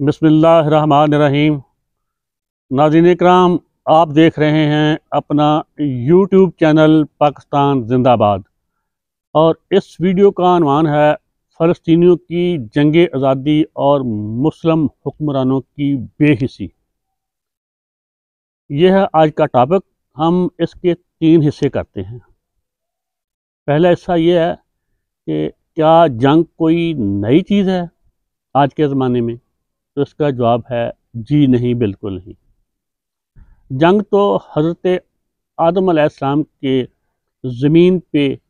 बिस्मिल्लाहिर्रहमानिर्रहीम। नाज़रीन इकराम, आप देख रहे हैं अपना यूट्यूब चैनल पाकिस्तान जिंदाबाद और इस वीडियो का अनवान है फ़लस्तीनियों की जंग आज़ादी और मुस्लिम हुक्मरानों की बेहिसी। यह है आज का टॉपिक। हम इसके 3 हिस्से करते हैं। पहला हिस्सा ये है कि क्या जंग कोई नई चीज़ है आज के ज़माने में? तो इसका जवाब है जी नहीं, बिल्कुल नहीं। जंग तो हज़रत आदम अलैहिस्सलाम के ज़मीन पे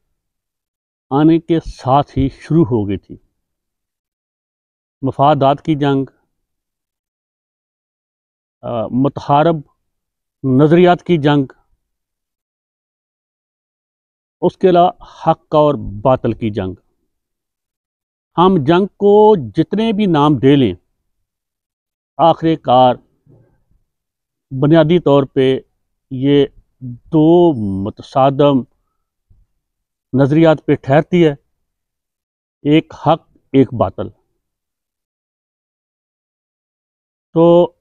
आने के साथ ही शुरू हो गई थी। मफादात की जंग, मुतहारब नज़रियात की जंग, उसके अलावा हक और बातिल की जंग। हम जंग को जितने भी नाम दे लें, आखिरकार बुनियादी तौर पे ये दो मुतसादम नज़रियात पे ठहरती है, एक हक एक बातिल। तो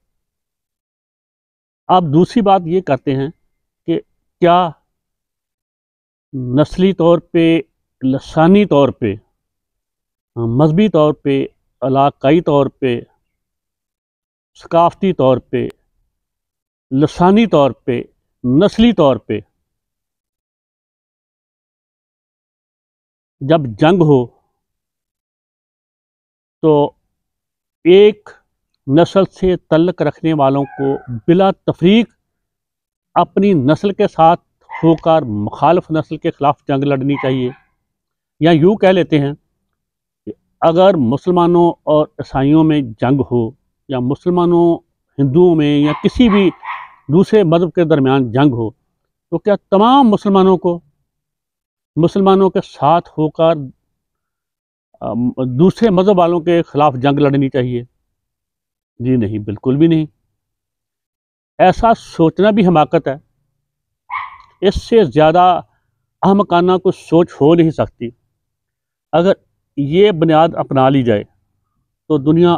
अब दूसरी बात ये करते हैं कि क्या नस्ली तौर पे, लसानी तौर पे, मजहबी तौर पे, इलाकाई तौर पे, सकाफ़ती तौर पे, लसानी तौर पे, नस्ली तौर पे जब जंग हो तो एक नस्ल से तल्लुक़ रखने वालों को बिला तफरीक अपनी नस्ल के साथ होकर मुखालिफ नस्ल के ख़िलाफ़ जंग लड़नी चाहिए। या यूँ कह लेते हैं कि अगर मुसलमानों और ईसाइयों में जंग हो, या मुसलमानों हिंदुओं में, या किसी भी दूसरे मज़हब के दरमियान जंग हो, तो क्या तमाम मुसलमानों के साथ होकर दूसरे मज़हब वालों के ख़िलाफ़ जंग लड़नी चाहिए? जी नहीं, बिल्कुल भी नहीं। ऐसा सोचना भी हमाकत है। इससे ज़्यादा अहमकाना कुछ सोच हो नहीं सकती। अगर ये बुनियाद अपना ली जाए तो दुनिया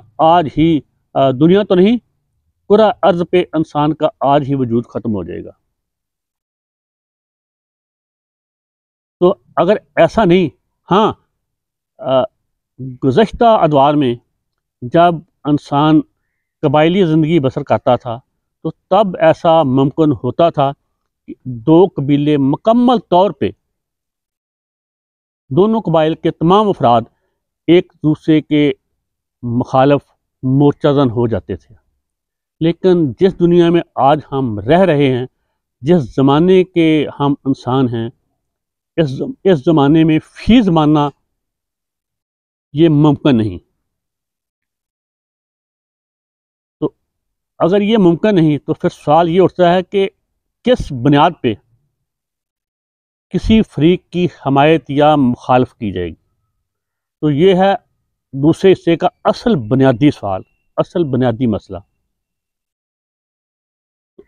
तो नहीं, पूरा अर्ज़ पे इंसान का आज ही वजूद ख़त्म हो जाएगा। तो अगर ऐसा नहीं, हाँ, गुज़श्ता अदवार में जब इंसान कबायली ज़िंदगी बसर करता था, तो तब ऐसा मुमकिन होता था कि 2 कबीले मुकम्मल तौर पे, दोनों कबाइल के तमाम अफराद एक दूसरे के मुखालिफ मोर्चाज़न हो जाते थे। लेकिन जिस दुनिया में आज हम रह रहे हैं, जिस ज़माने के हम इंसान हैं, इस ज़माने में फ़ी ज़माना ये मुमकिन नहीं। तो अगर ये मुमकिन नहीं, तो फिर सवाल ये उठता है कि किस बुनियाद पे किसी फ़रीक की हमायत या मुखालफ़त की जाएगी? तो ये है दूसरे हिस्से का असल बुनियादी सवाल, असल बुनियादी मसला।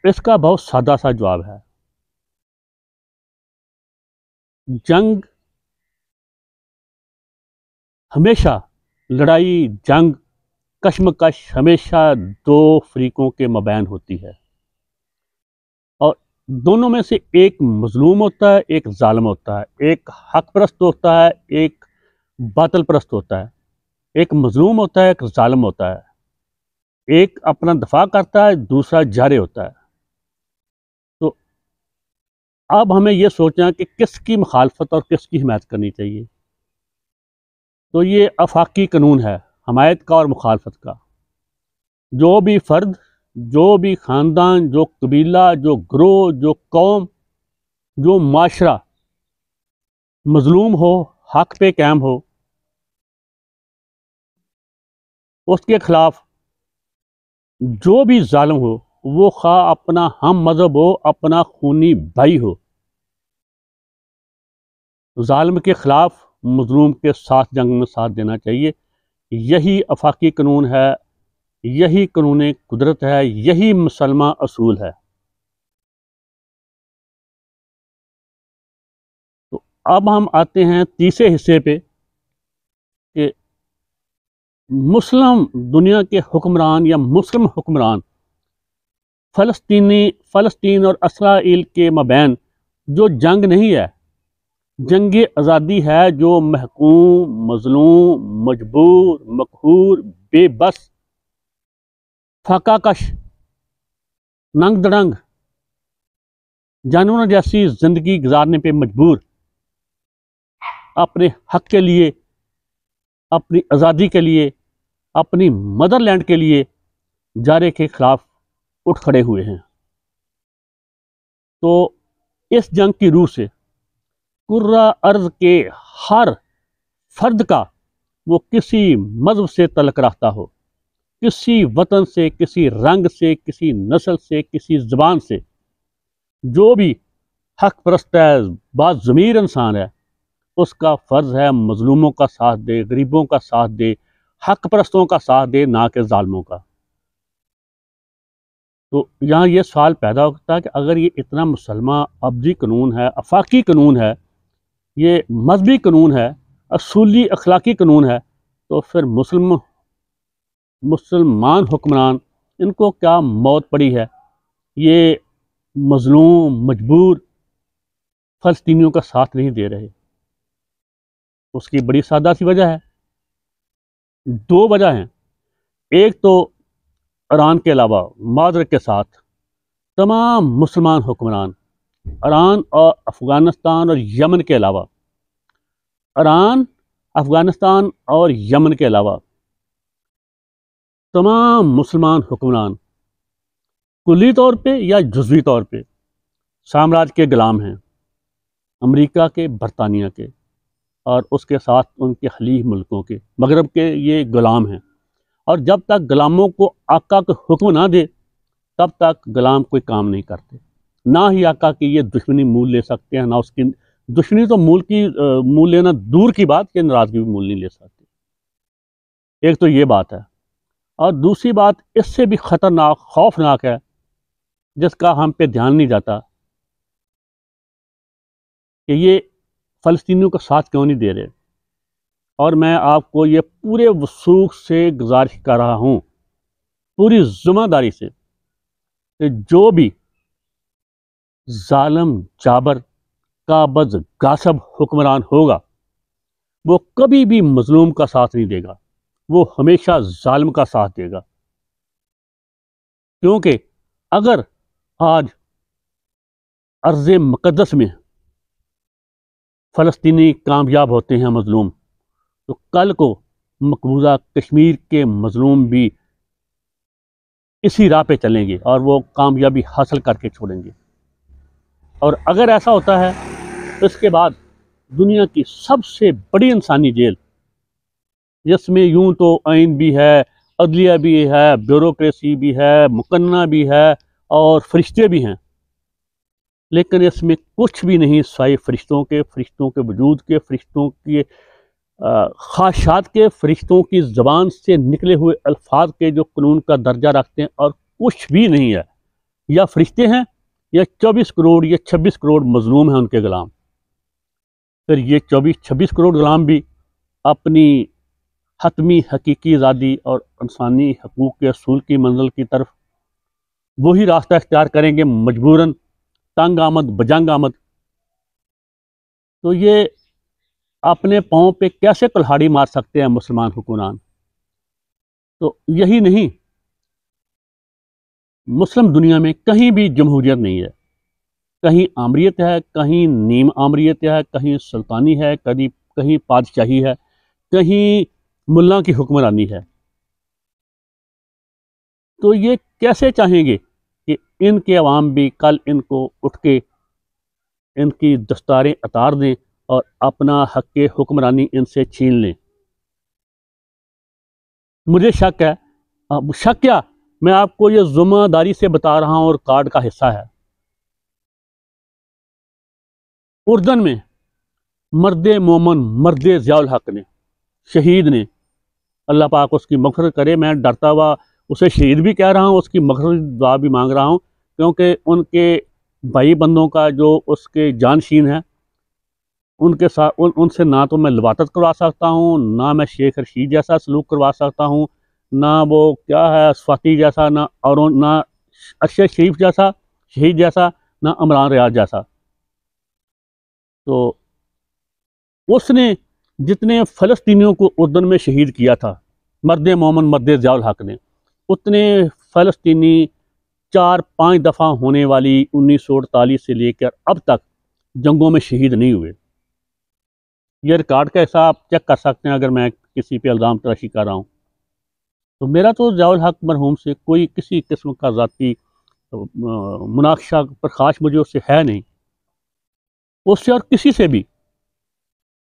इसका बहुत सादा सा जवाब है। जंग हमेशा, लड़ाई, जंग, कशमकश हमेशा 2 फ़रीकों के मबैन होती है, और दोनों में से एक मज़लूम होता है, एक ज़ालिम होता है। एक हक परस्त होता है, एक बातिल परस्त होता है। एक मज़लूम होता है, एक ज़ालिम होता है। एक अपना दफ़ा करता है, दूसरा जारे होता है। तो अब हमें यह सोचना कि किसकी मुखालफत और किसकी हिमायत करनी चाहिए। तो ये आफाकी कानून है हमायत का और मुखालफत का। जो भी फ़र्द, जो भी ख़ानदान, जो कबीला, जो ग्रोह, जो कौम, जो माशरा मज़लूम हो, हक पे कायम हो, उसके ख़िलाफ़ जो भी ज़ालिम हो, वो खा अपना हम मज़हब हो, अपना खूनी भाई हो, ज़ालिम के ख़िलाफ़ मज़लूम के साथ जंग में साथ देना चाहिए। यही आफाकी कानून है, यही कानून कुदरत है, यही मुसलमा असूल है। तो अब हम आते हैं तीसरे हिस्से पे कि मुस्लिम दुनिया के हुक्मरान या मुस्लिम हुक्मरान फ़लस्तीन और इसराइल के मबैन जो जंग नहीं है, जंग आज़ादी है, जो महकूम, मजलूम, मजबूर, मकहूर, बेबस, फाकाकश, नंग दड़ंग, जानवरों जैसी ज़िंदगी गुजारने पे मजबूर, अपने हक के लिए, अपनी आज़ादी के लिए, अपनी मदरलैंड के लिए जारे के खिलाफ उठ खड़े हुए हैं। तो इस जंग की रूह से कुर्रा अर्ज के हर फर्द का, वो किसी मज़हब से तल्लुक़ रखता हो, किसी वतन से, किसी रंग से, किसी नस्ल से, किसी ज़बान से, जो भी हक परस्त है, बाज़मीर इंसान है, उसका फ़र्ज़ है मज़लूमों का साथ दे, गरीबों का साथ दे, हक परस्तों का साथ दे, ना कि ज़ालिमों का। तो यहाँ ये सवाल पैदा होता है कि अगर ये इतना मुसलमान अब्दी कानून है, आफाकी कानून है, ये मजहबी कानून है, असूली अखलाकी कानून है, तो फिर मुसलमान हुक्मरान, इनको क्या मौत पड़ी है? ये मजलूम, मजबूर फ़लस्तीनियों का साथ नहीं दे रहे। उसकी बड़ी सादा सी वजह है, दो वजह हैं। एक तो ईरान के अलावा मादर के साथ तमाम मुसलमान हुक्मरान, ईरान और अफ़गानिस्तान और यमन के अलावा, ईरान, अफ़गानिस्तान और यमन के अलावा तमाम मुसलमान हुक्मरान कुल्ली तौर पे या जुज़वी तौर पे साम्राज्य के ग़ुलाम हैं, अमेरिका के, बरतानिया के और उसके साथ उनके खलीफ मुल्कों के, मगरब के ये ग़ुलाम हैं। और जब तक ग़ुलामों को आका के हुक्म ना दे, तब तक ग़ुलाम कोई काम नहीं करते। ना ही आका की ये दुश्मनी मूल ले सकते हैं, ना उसकी दुश्मनी तो मूल लेना दूर की बात, कि नाराज़गी भी मूल नहीं ले सकते। एक तो ये बात है। और दूसरी बात इससे भी ख़तरनाक, खौफनाक है, जिसका हम पे ध्यान नहीं जाता, कि ये फ़लस्तीनियों का साथ क्यों नहीं दे रहे। और मैं आपको ये पूरे वसूख से गुजारिश कर रहा हूँ, पूरी ज़िम्मेदारी से, कि जो भी ज़ालिम, जाबर, काबज़, गासब हुक्मरान होगा, वो कभी भी मज़लूम का साथ नहीं देगा, वो हमेशा ज़ालिम का साथ देगा। क्योंकि अगर आज अर्ज़ मुक़द्दस में फ़लस्तीनी कामयाब होते हैं मज़लूम, तो कल को मकबूजा कश्मीर के मज़लूम भी इसी राह पे चलेंगे और वो कामयाबी हासिल करके छोड़ेंगे। और अगर ऐसा होता है, तो इसके बाद दुनिया की सबसे बड़ी इंसानी जेल, जिसमें यूं तो आइन भी है, अदलिया भी है, ब्यूरोक्रेसी भी है, मुकन्ना भी है और फरिश्ते भी हैं, लेकिन इसमें कुछ भी नहीं सिवाय फरिश्तों के वजूद के, फरिश्तों के ख्वाहिशात के, फरिश्तों की ज़बान से निकले हुए अल्फाज के, जो कानून का दर्जा रखते हैं, और कुछ भी नहीं है। या फरिश्ते हैं, या 24 करोड़ या 26 करोड़ मजलूम हैं उनके ग़ुलाम। फिर ये 24-26 करोड़ ग़ुलाम भी अपनी हतमी हकीकी आज़ादी और इंसानी हकूक़ के असूल की मंजिल की तरफ वही रास्ता इख्तियार करेंगे, मजबूरन, तंग आमद, बजंग आमद। तो ये अपने पाँव पे कैसे कुल्हाड़ी मार सकते हैं मुसलमान हुक्मरान? तो यही नहीं, मुस्लिम दुनिया में कहीं भी जमहूरियत नहीं है। कहीं आमरीत है, कहीं नीम आमरीत है, कहीं सुल्तानी है, कहीं पादशाही है, कहीं मुल्ला की हुक्मरानी है। तो ये कैसे चाहेंगे कि इनके अवाम भी कल इनको उठ के इनकी दस्तारें उतार दें और अपना हक़ हुक्मरानी इनसे छीन लें? मुझे शक है, शक क्या, मैं आपको ये ज़िम्मेदारी से बता रहा हूँ और कार्ड का हिस्सा है। उर्दन में मर्द मोमन, मर्द ज़ियाउल हक ने, शहीद ने, अल्लाह पाक उसकी मग़फ़िरत करे, मैं डरता हुआ उसे शहीद भी कह रहा हूँ, उसकी मग़फ़िरत की दुआ भी मांग रहा हूँ, क्योंकि उनके भाई बंदों का जो उसके जानशीन है, उनके साथ उनसे ना तो मैं लवातत करवा सकता हूँ, ना मैं शेख रशीद जैसा सलूक करवा सकता हूँ, ना वो क्या है स्वाति जैसा, ना और ना अरशद शरीफ जैसा शहीद जैसा, ना इमरान रियाज जैसा। तो उसने जितने फ़लस्तीनियों को उर्दन में शहीद किया था, मर्द मोमन मर्द ज़ियाउल हक ने, उतने फ़लस्तीनी 4-5 दफ़ा होने वाली 1948 से लेकर अब तक जंगों में शहीद नहीं हुए। ये रिकॉर्ड का हिस्सा आप चेक कर सकते हैं अगर मैं किसी पे इल्ज़ाम तराशी कर रहा हूँ। तो मेरा तो ज़ियाउल हक मरहूम से कोई किसी किस्म का ज़ाती मुनाक़शा प्रखाश मुझे उससे है नहीं, उससे और किसी से भी।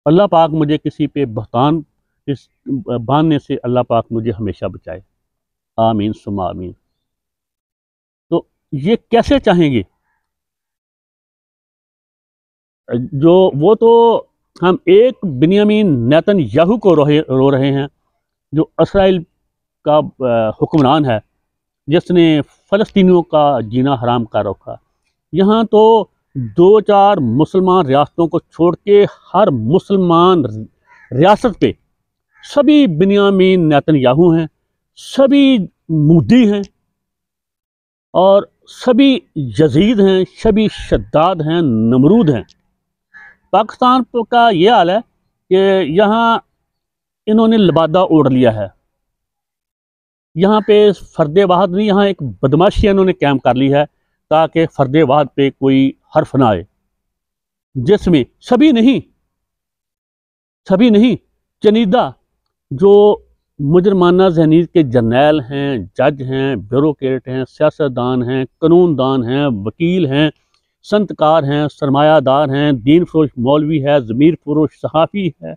अल्लाह पाक मुझे किसी पे बहतान इस बांधने से अल्लाह पाक मुझे हमेशा बचाए। आमीन सुम्मा आमीन। तो ये कैसे चाहेंगे जो वो तो हम एक बिन्यामीन नेतन्याहू को रो रहे हैं जो इसराइल का हुक्मरान है, जिसने फ़लस्तीनियों का जीना हराम कर रखा। यहाँ तो 2-4 मुसलमान रियासतों को छोड़ के हर मुसलमान रियासत पे सभी बिन्यामीन नेतन्याहू हैं, सभी मूदी हैं और सभी यजीद हैं, सभी शद्दाद हैं, नमरूद हैं। पाकिस्तान का ये हाल है कि यहाँ इन्होंने लिबादा ओढ़ लिया है। यहाँ पे फ़र्द वाहद नहीं, यहाँ एक बदमाशी इन्होंने कैम कर ली है ताकि फ़र्द वाहद पे कोई हर्फ ना आए, जिसमें सभी नहीं चनीदा जो मुजरमाना जहनीत के जर्नैल हैं, जज हैं, ब्यूरोक्रेट हैं, सियासतदान हैं, कानूनदान हैं, वकील हैं, संतकार हैं, सरमायादार हैं, दीन फरोश मौलवी है, ज़मीर फरोश सहाफ़ी है,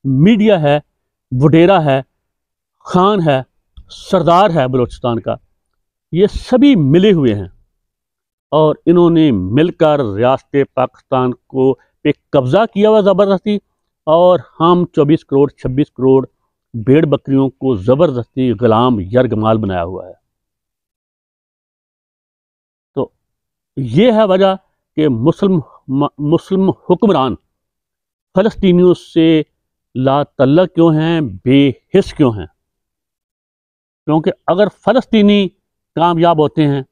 मीडिया है, वडेरा है, खान है, सरदार है बलूचिस्तान का, ये सभी मिले हुए हैं और इन्होंने मिलकर रियासत पाकिस्तान को पे कब्ज़ा किया हुआ ज़बरदस्ती, और हम 24 करोड़ 26 करोड़ भेड़ बकरियों को ज़बरदस्ती ग़ुलाम यरगमाल बनाया हुआ है। तो ये है वजह कि मुस्लिम हुक्मरान फ़लस्तीनियों से लातल्लक़ क्यों हैं, बेहिस क्यों हैं? क्योंकि अगर फ़लस्तीनी कामयाब होते हैं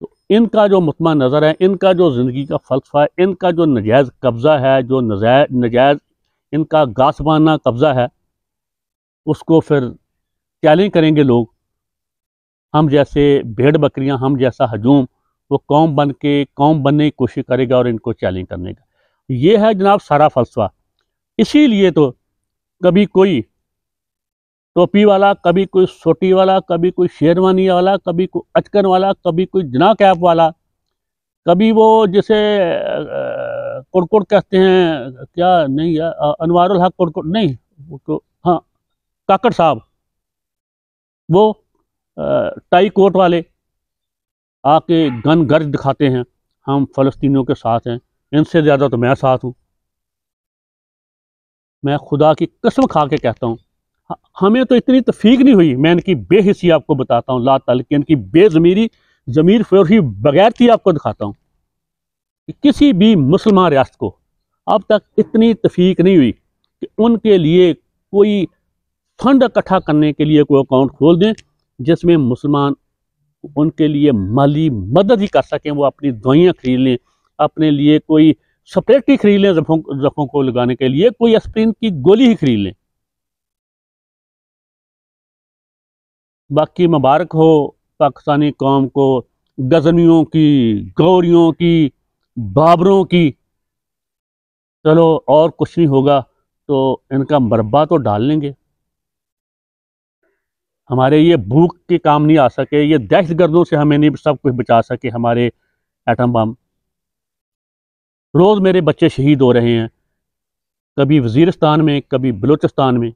तो इनका जो मुतमा नज़र है, इनका जो ज़िंदगी का फ़लसफ़ा है, इनका जो नजायज़ कब्ज़ा है, जो नजायज़ इनका गासबाना कब्ज़ा है, उसको फिर चैलेंज करेंगे लोग। हम जैसे भेड़ बकरियां, हम जैसा हजूम, वो कौम बनने की कोशिश करेगा और इनको चैलेंज करने का। ये है जनाब सारा फ़लसफ़ा। इसीलिए तो कभी कोई टोपी वाला, कभी कोई सोटी वाला, कभी कोई शेरवानी वाला, कभी कोई अचकन वाला, कभी कोई जना कैप वाला, कभी वो जिसे कुड़कुड़ कहते हैं, क्या नहीं है, अनवारुल हक कुड़कुड़ नहीं, हाँ काकड़ साहब, वो टाई कोट वाले आके गन गर्ज दिखाते हैं, हम फ़लस्तीनियों के साथ हैं, इनसे ज़्यादा तो मैं साथ हूँ। मैं खुदा की कसम खा के कहता हूँ, हमें तो इतनी तफीक नहीं हुई। मैं इनकी बेहिसी आपको बताता हूँ, ला तल की इनकी बेज़मीरी, ज़मीर फरोशी बगैरती आपको दिखाता हूँ कि किसी भी मुसलमान रियासत को अब तक इतनी तफीक नहीं हुई कि उनके लिए कोई फंड इकट्ठा करने के लिए कोई अकाउंट खोल दें जिसमें मुसलमान उनके लिए माली मदद ही कर सकें। वो अपनी दवाइयाँ खरीद लें, अपने लिए कोई स्प्रेट ही खरीद लें, ज़ख्मों को लगाने के लिए कोई एस्प्रिन की गोली ही खरीद लें। बाकी मुबारक हो पाकिस्तानी कौम को, गजनियों की, गौरियों की, बाबरों की। चलो और कुछ नहीं होगा तो इनका मरबा तो डाल लेंगे। हमारे ये भूख के काम नहीं आ सके, ये दहशतगर्दों से हमें नहीं सब कुछ बचा सके हमारे एटम बम। रोज़ मेरे बच्चे शहीद हो रहे हैं, कभी वज़ीरिस्तान में, कभी बलूचिस्तान में।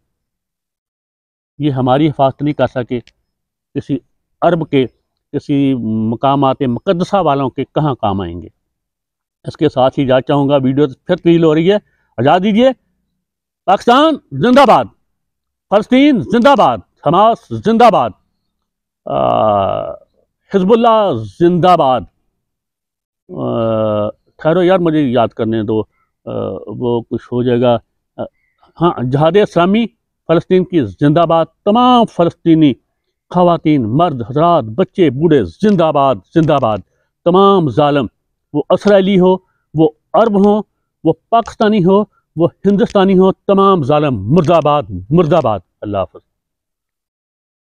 ये हमारी हिफाजत नहीं कर सके, किसी अरब के, किसी मकामात मुक़द्दसा वालों के कहाँ काम आएंगे। इसके साथ ही इजाज़त चाहूँगा, वीडियो फिर तवील हो रही है, इजाज़त दीजिए। पाकिस्तान जिंदाबाद, फ़लस्तीन जिंदाबाद, हमास जिंदाबाद, हिज़्बुल्लाह जिंदाबाद। ठहरो यार, मुझे याद करने दो, वो कुछ हो जाएगा। हाँ, जहाद इस्लामी फ़लस्तीन की जिंदाबाद, तमाम फ़लस्तीनी ख़वातीन, मर्द, हज़रात, बच्चे, बूढ़े जिंदाबाद जिंदाबाद। तमाम ज़ालिम, वो इसराइली हो, वो अरब हो, वो पाकिस्तानी हो, वो हिंदुस्तानी हो, तमाम ज़ालिम मुर्दाबाद मुर्दाबाद। अल्लाह हाफ़िज़।